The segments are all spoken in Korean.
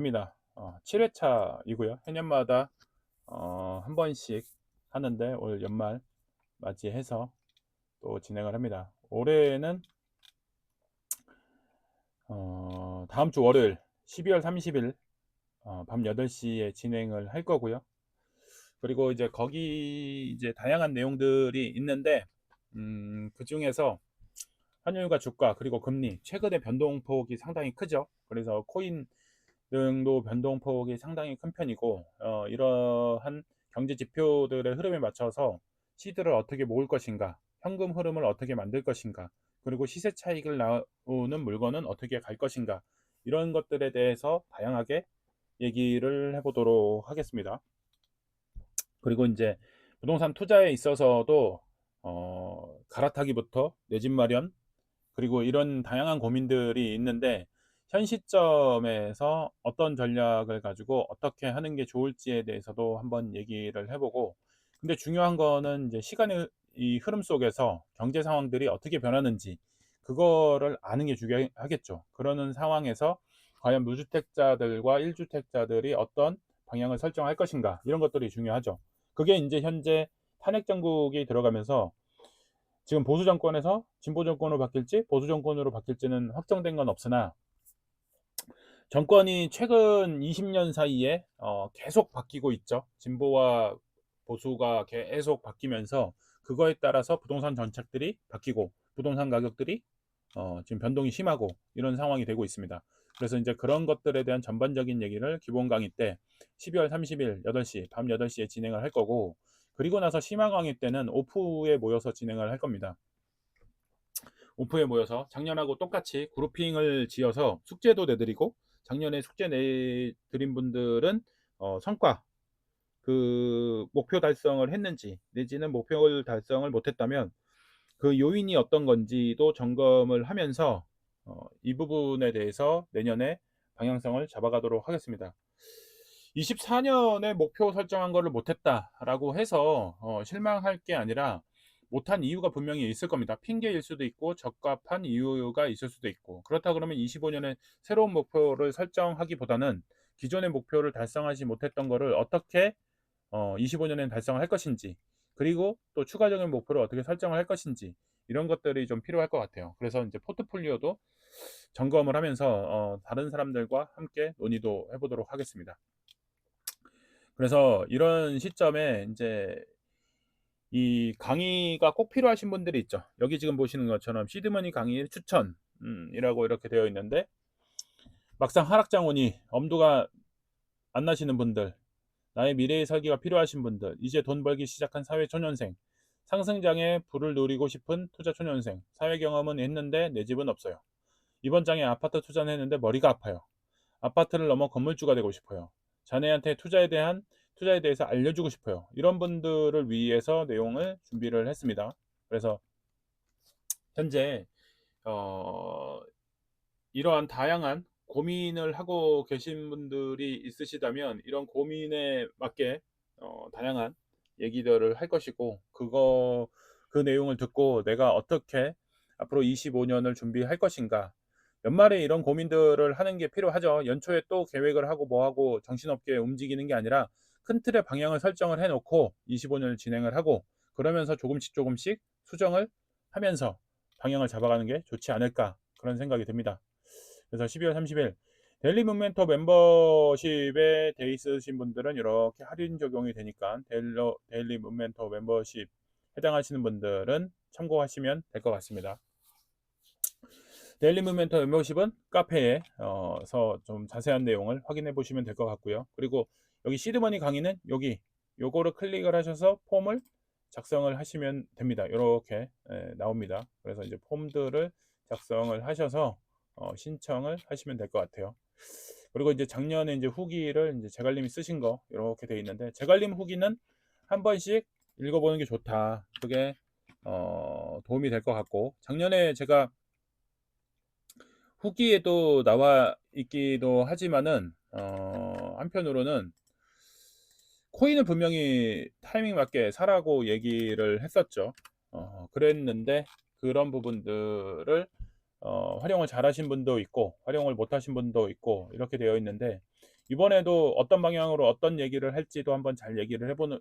입니다. 7회차이고요. 해년마다 한 번씩 하는데 올 연말 맞이해서 또 진행을 합니다. 올해는 다음 주 월요일 12월 30일 밤 8시에 진행을 할 거고요. 그리고 이제 거기 이제 다양한 내용들이 있는데 그 중에서 환율과 주가 그리고 금리 최근에 변동폭이 상당히 크죠. 그래서 코인 등도 변동폭이 상당히 큰 편이고 이러한 경제 지표들의 흐름에 맞춰서 시드를 어떻게 모을 것인가, 현금 흐름을 어떻게 만들 것인가, 그리고 시세 차익을 나오는 물건은 어떻게 갈 것인가, 이런 것들에 대해서 다양하게 얘기를 해보도록 하겠습니다. 그리고 이제 부동산 투자에 있어서도 갈아타기부터 내 집 마련, 그리고 이런 다양한 고민들이 있는데 현 시점에서 어떤 전략을 가지고 어떻게 하는 게 좋을지에 대해서도 한번 얘기를 해보고, 근데 중요한 거는 이제 시간의 이 흐름 속에서 경제 상황들이 어떻게 변하는지 그거를 아는 게 중요하겠죠. 그러는 상황에서 과연 무주택자들과 1주택자들이 어떤 방향을 설정할 것인가, 이런 것들이 중요하죠. 그게 이제 현재 탄핵 정국이 들어가면서 지금 보수 정권에서 진보 정권으로 바뀔지 보수 정권으로 바뀔지는 확정된 건 없으나, 정권이 최근 20년 사이에 계속 바뀌고 있죠. 진보와 보수가 계속 바뀌면서 그거에 따라서 부동산 정책들이 바뀌고 부동산 가격들이 지금 변동이 심하고 이런 상황이 되고 있습니다. 그래서 이제 그런 것들에 대한 전반적인 얘기를 기본 강의 때 12월 30일 8시 밤 8시에 진행을 할 거고, 그리고 나서 심화 강의 때는 오프에 모여서 진행을 할 겁니다. 오프에 모여서 작년하고 똑같이 그룹핑을 지어서 숙제도 내드리고, 작년에 숙제 내드린 분들은 성과, 그 목표 달성을 했는지 내지는 목표를 달성을 못했다면 그 요인이 어떤 건지도 점검을 하면서 이 부분에 대해서 내년에 방향성을 잡아가도록 하겠습니다. 24년에 목표 설정한 거를 못했다라고 해서 실망할 게 아니라 못한 이유가 분명히 있을 겁니다. 핑계일 수도 있고 적합한 이유가 있을 수도 있고, 그렇다 그러면 25년에 새로운 목표를 설정하기보다는 기존의 목표를 달성하지 못했던 거를 어떻게 25년에는 달성을 할 것인지, 그리고 또 추가적인 목표를 어떻게 설정을 할 것인지, 이런 것들이 좀 필요할 것 같아요. 그래서 이제 포트폴리오도 점검을 하면서 다른 사람들과 함께 논의도 해보도록 하겠습니다. 그래서 이런 시점에 이제 이 강의가 꼭 필요하신 분들이 있죠. 여기 지금 보시는 것처럼 시드머니 강의 추천 이라고 이렇게 되어 있는데, 막상 하락장 오니 엄두가 안 나시는 분들, 나의 미래의 설계가 필요하신 분들, 이제 돈 벌기 시작한 사회 초년생, 상승장에 부를 누리고 싶은 투자 초년생, 사회 경험은 했는데 내 집은 없어요. 이번 장에 아파트 투자는 했는데 머리가 아파요. 아파트를 넘어 건물주가 되고 싶어요. 자네한테 투자에 대해서 알려주고 싶어요. 이런 분들을 위해서 내용을 준비를 했습니다. 그래서 현재 어, 이러한 다양한 고민을 하고 계신 분들이 있으시다면 이런 고민에 맞게 다양한 얘기들을 할 것이고, 그 내용을 듣고 내가 어떻게 앞으로 25년을 준비할 것인가, 연말에 이런 고민들을 하는 게 필요하죠. 연초에 또 계획을 하고 뭐하고 정신없게 움직이는 게 아니라 큰 틀의 방향을 설정을 해놓고 25년을 진행을 하고, 그러면서 조금씩 조금씩 수정을 하면서 방향을 잡아가는 게 좋지 않을까, 그런 생각이 듭니다. 그래서 12월 30일 데일리 문멘토 멤버십에 돼 있으신 분들은 이렇게 할인 적용이 되니까 데일리 문멘토 멤버십 해당하시는 분들은 참고하시면 될 것 같습니다. 데일리 문멘토 멤버십은 카페에서 좀 자세한 내용을 확인해 보시면 될 것 같고요. 그리고 여기 시드머니 강의는 요거를 클릭을 하셔서 폼을 작성을 하시면 됩니다. 이렇게 나옵니다. 그래서 이제 폼들을 작성을 하셔서 신청을 하시면 될 것 같아요. 그리고 이제 작년에 이제 후기를 이제 제갈님이 쓰신 거 이렇게 돼 있는데, 제갈님 후기는 한 번씩 읽어보는 게 좋다. 그게 도움이 될 것 같고, 작년에 제가 후기에도 나와 있기도 하지만은 한편으로는 코인을 분명히 타이밍 맞게 사라고 얘기를 했었죠. 그랬는데 그런 부분들을 활용을 잘 하신 분도 있고 활용을 못 하신 분도 있고 이렇게 되어 있는데, 이번에도 어떤 방향으로 어떤 얘기를 할지도 한번 잘 얘기를 해보는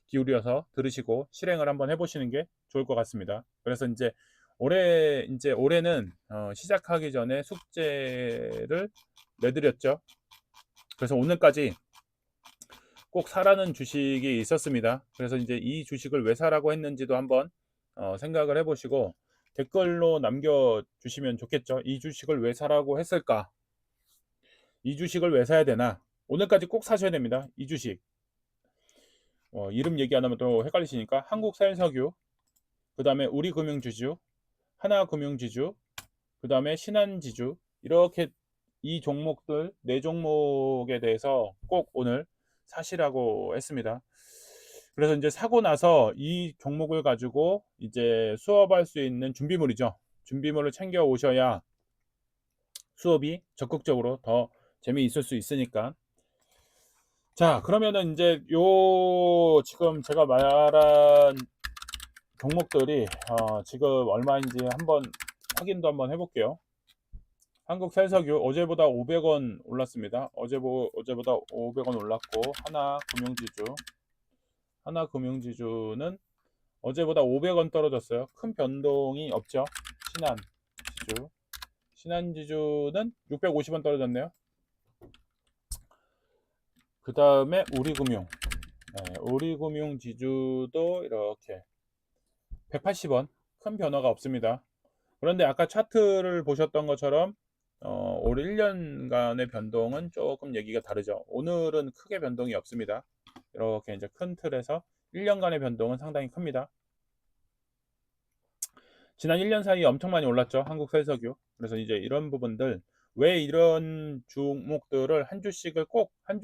기울여서 들으시고 실행을 한번 해보시는 게 좋을 것 같습니다. 그래서 올해는 시작하기 전에 숙제를 내드렸죠. 그래서 오늘까지 꼭 사라는 주식이 있었습니다. 그래서 이제 이 주식을 왜 사라고 했는지도 한번 생각을 해보시고 댓글로 남겨주시면 좋겠죠. 이 주식을 왜 사라고 했을까? 이 주식을 왜 사야 되나? 오늘까지 꼭 사셔야 됩니다. 이 주식. 이름 얘기 안 하면 또 헷갈리시니까 한국사일석유, 그 다음에 우리금융지주, 하나금융지주, 그 다음에 신한지주, 이렇게 이 종목들 네 종목에 대해서 꼭 오늘 사시라고 했습니다. 그래서 이제 사고 나서 이 종목을 가지고 이제 수업할 수 있는 준비물이죠. 준비물을 챙겨 오셔야 수업이 적극적으로 더 재미있을 수 있으니까. 자, 그러면은 이제 지금 제가 말한 종목들이 지금 얼마인지 한번 확인도 한번 해볼게요. 한국셀석유 어제보다 500원 올랐습니다. 어제보다 500원 올랐고, 하나금융지주는 어제보다 500원 떨어졌어요. 큰 변동이 없죠. 신한지주는 650원 떨어졌네요. 그 다음에 우리금융지주도 이렇게 180원, 큰 변화가 없습니다. 그런데 아까 차트를 보셨던 것처럼 올 1년간의 변동은 조금 얘기가 다르죠. 오늘은 크게 변동이 없습니다. 이렇게 이제 큰 틀에서 1년간의 변동은 상당히 큽니다. 지난 1년 사이에 엄청 많이 올랐죠. 한국셀석유. 그래서 이제 이런 부분들, 왜 이런 종목들을 한 주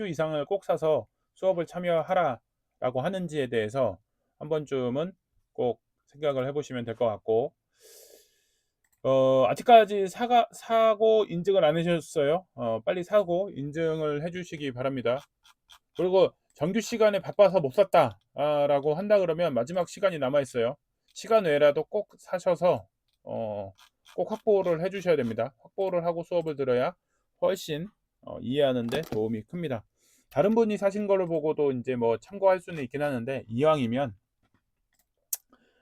이상을 꼭 사서 수업을 참여하라라고 하는지에 대해서 한 번쯤은 꼭 생각을 해보시면 될 것 같고, 아직까지 사고 인증을 안 해주셨어요. 빨리 사고 인증을 해주시기 바랍니다. 그리고 정규 시간에 바빠서 못 샀다 라고 한다 그러면 마지막 시간이 남아 있어요. 시간 외라도 꼭 사셔서 꼭 확보를 해 주셔야 됩니다. 확보를 하고 수업을 들어야 훨씬 이해하는 데 도움이 큽니다. 다른 분이 사신 걸로 보고도 이제 뭐 참고할 수는 있긴 하는데, 이왕이면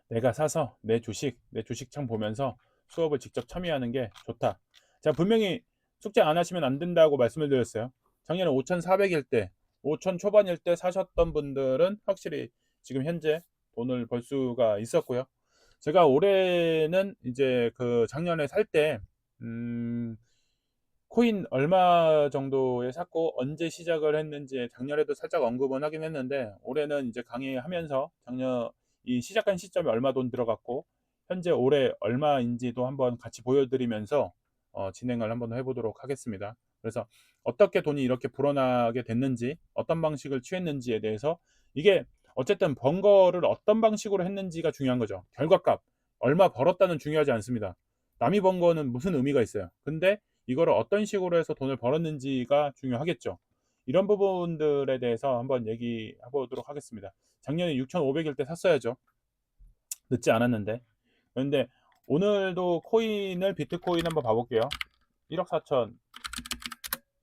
내가 사서 내 주식창 보면서 수업을 직접 참여하는 게 좋다. 자, 분명히 숙제 안 하시면 안 된다고 말씀을 드렸어요. 작년에 5,400일 때, 5,000 초반일 때 사셨던 분들은 확실히 지금 현재 돈을 벌 수가 있었고요. 제가 올해는 이제 그 작년에 살 때, 코인 얼마 정도에 샀고 언제 시작을 했는지 작년에도 살짝 언급은 하긴 했는데, 올해는 이제 강의하면서 작년 이 시작한 시점에 얼마 돈 들어갔고 현재 올해 얼마인지도 한번 같이 보여드리면서 진행을 한번 해보도록 하겠습니다. 그래서 어떻게 돈이 이렇게 불어나게 됐는지, 어떤 방식을 취했는지에 대해서, 이게 어쨌든 번 거를 어떤 방식으로 했는지가 중요한 거죠. 결과값, 얼마 벌었다는 중요하지 않습니다. 남이 번 거는 무슨 의미가 있어요. 근데 이거를 어떤 식으로 해서 돈을 벌었는지가 중요하겠죠. 이런 부분들에 대해서 한번 얘기해 보도록 하겠습니다. 작년에 6,500일 때 샀어야죠. 늦지 않았는데. 그런데 오늘도 비트코인 한번 봐볼게요. 1억 4천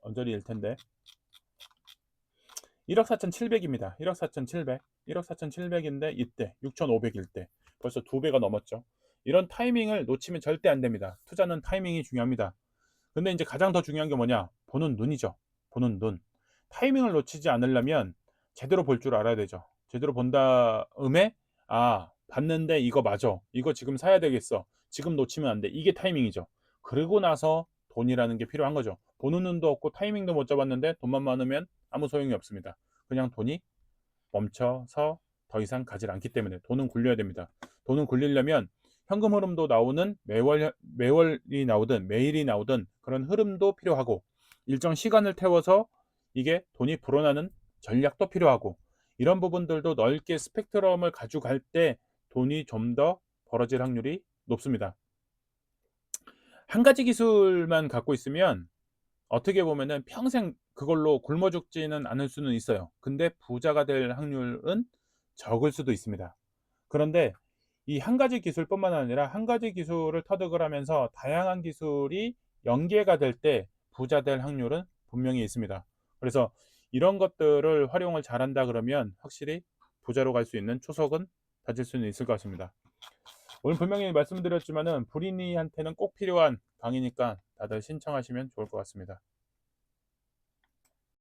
언저리일 텐데 1억 4,700입니다. 1억 4,700. 1억 4,700인데 이때 6,500일 때 벌써 2배가 넘었죠. 이런 타이밍을 놓치면 절대 안 됩니다. 투자는 타이밍이 중요합니다. 근데 이제 가장 더 중요한 게 뭐냐? 보는 눈이죠. 보는 눈. 타이밍을 놓치지 않으려면 제대로 볼 줄 알아야 되죠. 제대로 본 다음에, 봤는데 이거 맞아. 이거 지금 사야 되겠어. 지금 놓치면 안 돼. 이게 타이밍이죠. 그러고 나서 돈이라는 게 필요한 거죠. 보는 눈도 없고 타이밍도 못 잡았는데 돈만 많으면 아무 소용이 없습니다. 그냥 돈이 멈춰서 더 이상 가지 않기 때문에 돈은 굴려야 됩니다. 돈은 굴리려면 현금 흐름도 나오는 매월이 나오든 매일이 나오든 그런 흐름도 필요하고, 일정 시간을 태워서 이게 돈이 불어나는 전략도 필요하고, 이런 부분들도 넓게 스펙트럼을 가져갈 때 돈이 좀 더 벌어질 확률이 높습니다. 한 가지 기술만 갖고 있으면 어떻게 보면은 평생 그걸로 굶어 죽지는 않을 수는 있어요. 근데 부자가 될 확률은 적을 수도 있습니다. 그런데 이 한 가지 기술뿐만 아니라 한 가지 기술을 터득을 하면서 다양한 기술이 연계가 될 때 부자 될 확률은 분명히 있습니다. 그래서 이런 것들을 활용을 잘한다 그러면 확실히 부자로 갈 수 있는 초석은 다질 수는 있을 것 같습니다. 오늘 분명히 말씀드렸지만은 불인이한테는 꼭 필요한 강의니까 다들 신청하시면 좋을 것 같습니다.